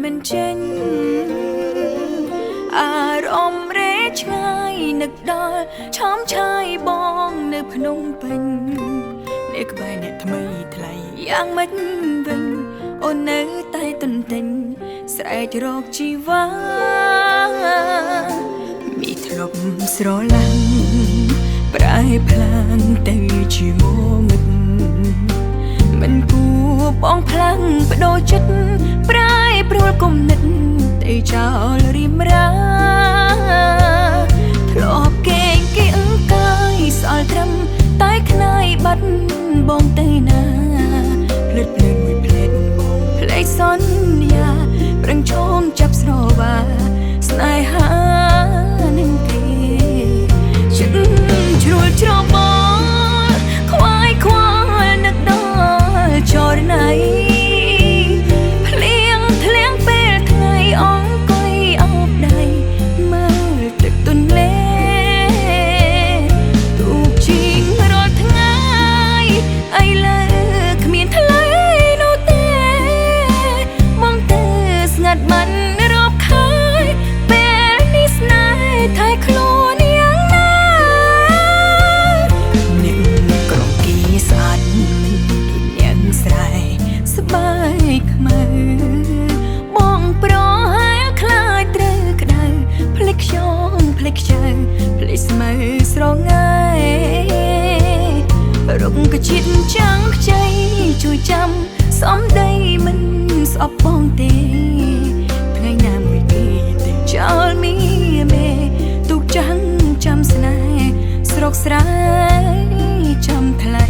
មិនចេញអារម្មណ៍រេឆ្ងាយនឹកដល់ឆោមឆាយបងនៅភ្នំពេញអ្នកក្បែរអ្នកថ្មីថ្លៃយ៉ាងម៉េចវិញអូននៅតែទន្ទិញស្រែករកជីវ៉ាមីធ្លាប់ស្រឡាញ់ប្រែផ្លាងទៅជាងងឹតមិនគួរបងផ្លាំងបដូរចិត្តប្រែប្រួលគំនិតទៅចោលរៀមរាធ្លាប់គេអង្កាយសល់ត្រឹមតែខ្នាយបាត់បងទៅណាភ្លេចមួយភ្លេចបងភ្លេចសន្យាប្រឹងឈោមចាប់ស្រវាស្នេហានឹងគេចិត្តជ្រួលច្របល់ខ្វាយខ្វល់នឹកដល់ចរណៃភ្លៀងធ្លៀងពេលថ្ងៃអង្គុយអោបដៃមើលទឹកទន្លេទូកជីងរាល់ថ្ងៃអីលើគ្មានថ្លៃនោះទេមកទៅស្ងាត់មិនរាប់ខែពេលនេះស្នេហ៍ថៃខ្លួនយ៉ាងណាអ្នកក្រុងគីស្អាតអ្នកស្រែស្បាយខ្មៅបងប្រហែលខ្លាចត្រូវក្តៅភ្លេចខ្ញុំភ្លេចខ្ចៅភ្លេចស្មៅស្រងាយរុកកជាតិចាំងខ្ចីជួយចាំសំដីមិនស្អប់បងទេថ្ងៃណាមួយគេទៅចោលមីមេទុកចាំងចាំស្នេហ៍ស្រុកស្រែចាំថ្លៃ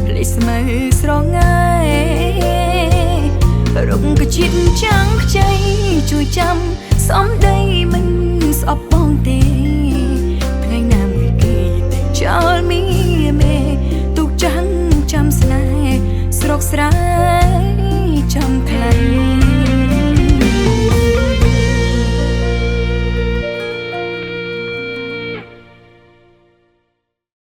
ភ្លេចស្មៅស្រងាយរុកកជាតិចាំងខ្ចីជួយចាំសំដី